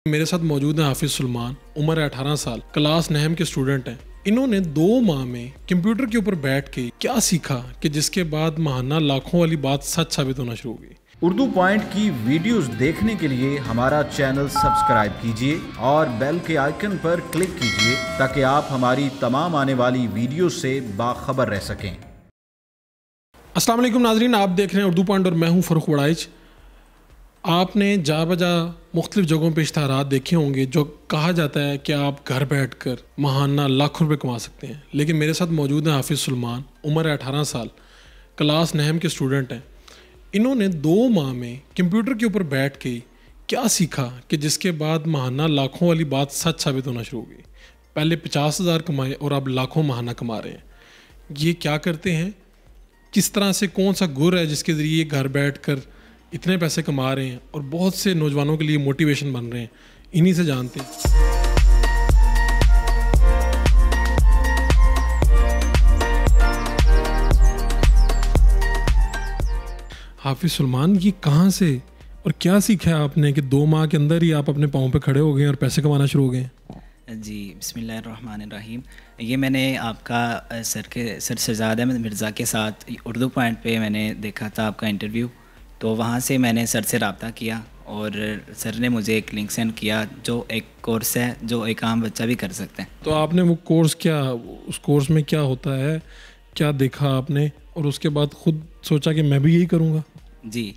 मेरे साथ मौजूद हैं हाफिज़ सुलेमान, उम्र है 18 साल, क्लास नहम के स्टूडेंट हैं। इन्होंने 2 माह में कंप्यूटर के ऊपर बैठ के क्या सीखा कि जिसके बाद महाना लाखों वाली बात सच साबित होना शुरू हो गई। उर्दू पॉइंट की वीडियोस देखने के लिए हमारा चैनल सब्सक्राइब कीजिए और बेल के आइकन पर क्लिक कीजिए ताकि आप हमारी तमाम आने वाली वीडियो से बाखबर रह सकें। अस्सलाम वालेकुम नाजरीन, आप देख रहे हैं उर्दू पॉइंट और मैं हूं फ़रूख वड़ाइच। आपने जा बजा मुख्तलिफ़ जगहों पे इश्तहारात देखे होंगे जो कहा जाता है कि आप घर बैठ कर महाना लाखों रुपये कमा सकते हैं। लेकिन मेरे साथ मौजूद हैं हाफिज़ सुलेमान, उम्र है 18 साल, क्लास नहम के स्टूडेंट हैं। इन्होंने 2 माह में कंप्यूटर के ऊपर बैठ के क्या सीखा कि जिसके बाद महाना लाखों वाली बात सच साबित होना शुरू हो गई। पहले 50,000 कमाए और अब लाखों महाना कमा रहे हैं। ये क्या करते हैं, किस तरह से, कौन सा गुर है जिसके ज़रिए ये घर बैठ कर इतने पैसे कमा रहे हैं और बहुत से नौजवानों के लिए मोटिवेशन बन रहे हैं, इन्हीं से जानते हैं। हाफिज़ सुलेमान, ये कहाँ से और क्या सीखा है आपने कि 2 माह के अंदर ही आप अपने पाँव पे खड़े हो गए और पैसे कमाना शुरू हो गए? जी, बिस्मिल्लाहिर्रहमानिर्रहीम। ये मैंने आपका सर शहजाद अहमद मिर्ज़ा के साथ उर्दू पॉइंट पे मैंने देखा था आपका इंटरव्यू, तो वहाँ से मैंने सर से रब्ता किया और सर ने मुझे एक लिंक सेंड किया जो एक कोर्स है जो एक आम बच्चा भी कर सकता है। तो आपने वो कोर्स उस कोर्स में क्या होता है, क्या देखा आपने और उसके बाद ख़ुद सोचा कि मैं भी यही करूँगा? जी,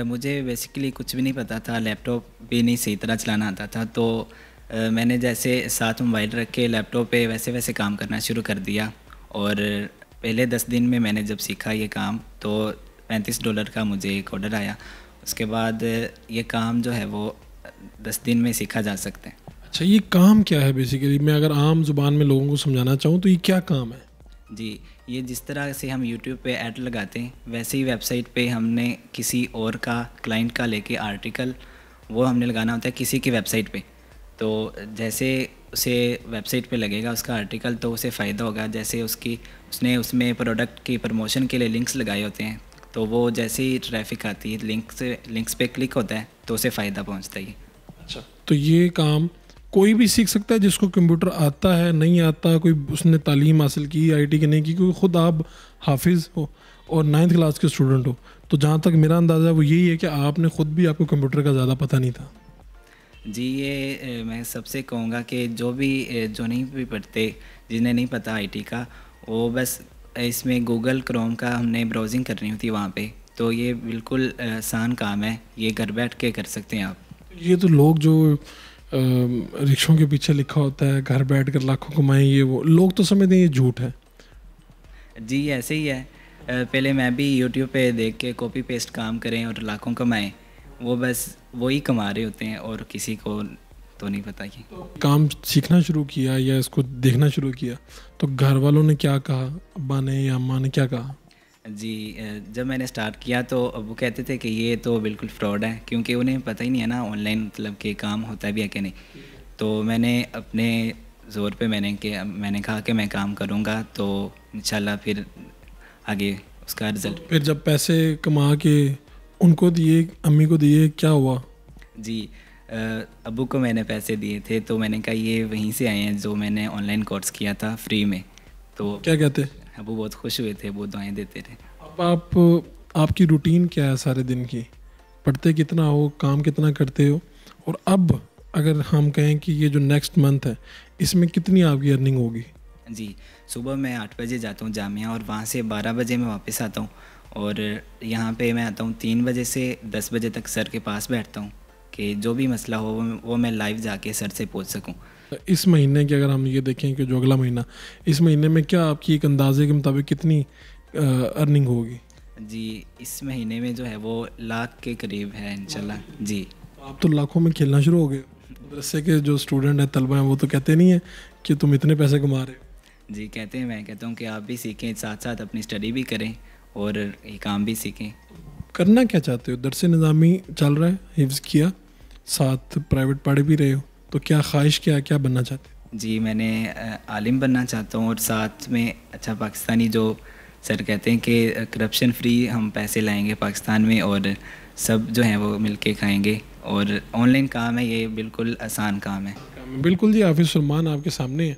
मुझे बेसिकली कुछ भी नहीं पता था, लैपटॉप भी नहीं सही तरह चलाना आता था, तो मैंने जैसे साथ मोबाइल रख के लैपटॉप पे वैसे काम करना शुरू कर दिया। और पहले 10 दिन में मैंने जब सीखा ये काम तो $35 का मुझे एक ऑर्डर आया। उसके बाद ये काम जो है वो 10 दिन में सीखा जा सकता है। अच्छा, ये काम क्या है बेसिकली? मैं अगर आम जुबान में लोगों को समझाना चाहूँ तो ये क्या काम है? जी, ये जिस तरह से हम YouTube पे ऐड लगाते हैं वैसे ही वेबसाइट पे हमने किसी और का, क्लाइंट का लेके आर्टिकल वो हमने लगाना होता है किसी की वेबसाइट पे। तो जैसे उसे वेबसाइट पे लगेगा उसका आर्टिकल तो उसे फ़ायदा होगा। जैसे उसने उसमें प्रोडक्ट की प्रमोशन के लिए लिंक्स लगाए होते हैं, तो वो जैसे ही ट्रैफिक आती है लिंक्स पे क्लिक होता है तो उसे फ़ायदा पहुंचता है। अच्छा, तो ये काम कोई भी सीख सकता है जिसको कंप्यूटर आता है, नहीं आता, कोई उसने तालीम हासिल की आईटी की नहीं की, क्योंकि ख़ुद आप हाफिज़ हो और 9th क्लास के स्टूडेंट हो, तो जहाँ तक मेरा अंदाज़ा है वो यही है कि आपने ख़ुद भी, आपको कंप्यूटर का ज़्यादा पता नहीं था। जी, ये मैं सबसे कहूँगा कि जो नहीं भी पढ़ते, जिन्हें नहीं पता आईटी का, वो बस इसमें गूगल क्रोम का हमने ब्राउजिंग करनी होती है वहाँ पे, तो ये बिल्कुल आसान काम है, ये घर बैठ के कर सकते हैं आप। ये तो लोग जो रिक्शों के पीछे लिखा होता है घर बैठ कर लाखों कमाएं, ये वो लोग तो समझते हैं ये झूठ है। जी, ऐसे ही है। पहले मैं भी यूट्यूब पे देख के कॉपी पेस्ट काम करें और लाखों कमाएं, वो बस वही कमा रहे होते हैं और किसी को तो नहीं पता। कि काम सीखना शुरू किया या इसको देखना शुरू किया तो घर वालों ने क्या कहा, अब्बा ने या अम्मा ने क्या कहा? जी, जब मैंने स्टार्ट किया तो वो कहते थे कि ये तो बिल्कुल फ्रॉड है, क्योंकि उन्हें पता ही नहीं है ना ऑनलाइन मतलब कि काम होता भी है कि नहीं। तो मैंने अपने ज़ोर पे मैंने कहा कि मैं काम करूँगा, तो इंशाल्लाह फिर आगे उसका रिज़ल्ट। फिर जब पैसे कमा के उनको दिए, अम्मी को दिए, क्या हुआ? जी, अब्बू को मैंने पैसे दिए थे, तो मैंने कहा ये वहीं से आए हैं जो मैंने ऑनलाइन कोर्स किया था फ्री में। तो क्या कहते? अब्बू बहुत खुश हुए थे, बहुत दुआएं देते थे। अब आपकी रूटीन क्या है सारे दिन की? पढ़ते कितना हो, काम कितना करते हो, और अब अगर हम कहें कि ये जो नेक्स्ट मंथ है इसमें कितनी आपकी अर्निंग होगी? जी, सुबह मैं 8 बजे जाता हूँ जामिया और वहाँ से 12 बजे मैं वापस आता हूँ, और यहाँ पे मैं आता हूँ 3 बजे से 10 बजे तक सर के पास बैठता हूँ कि जो भी मसला हो वो मैं लाइव जाके सर से पूछ सकूँ। इस महीने की अगर हम ये देखें कि जो अगला महीना, इस महीने में क्या आपकी एक अंदाजे के मुताबिक कितनी अर्निंग होगी? जी, इस महीने में जो है वो लाख के करीब है इंशाल्लाह। जी, आप तो लाखों में खेलना शुरू हो गए। मदरसे के जो स्टूडेंट हैं, तलबा हैं, वो तो कहते नहीं है कि तुम इतने पैसे कमा रहे हो। जी कहते हैं, मैं कहता हूँ कि आप भी सीखें, साथ साथ अपनी स्टडी भी करें और ये काम भी सीखें। करना क्या चाहते हो? दरसे निज़ामी चल रहा है, हिफ्ज़ किया, साथ प्राइवेट पढ़ भी रहे हो, तो क्या ख्वाहिश, क्या बनना चाहते हो? जी, मैंने आलिम बनना चाहता हूँ और साथ में अच्छा पाकिस्तानी, जो सर कहते हैं कि करप्शन फ्री हम पैसे लाएंगे पाकिस्तान में, और सब जो हैं वो मिलके खाएंगे। और ऑनलाइन काम है ये, बिल्कुल आसान काम है। बिल्कुल जी, हाफिज़ सलमान आपके सामने है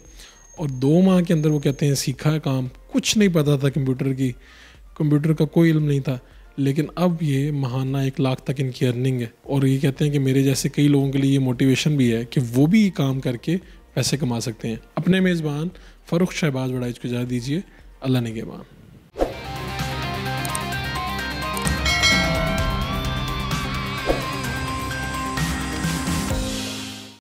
और 2 माह के अंदर वो कहते हैं सीखा है काम, कुछ नहीं पता था कंप्यूटर का कोई इल्म नहीं था, लेकिन अब ये महाना 1 लाख तक इनकी अर्निंग है। और ये कहते हैं कि मेरे जैसे कई लोगों के लिए ये मोटिवेशन भी है कि वो भी काम करके पैसे कमा सकते हैं। अपने मेज़बान फ़र्रुख शहबाज वड़ाइच को इजाज़त दीजिए। अल्लाह निगहबान।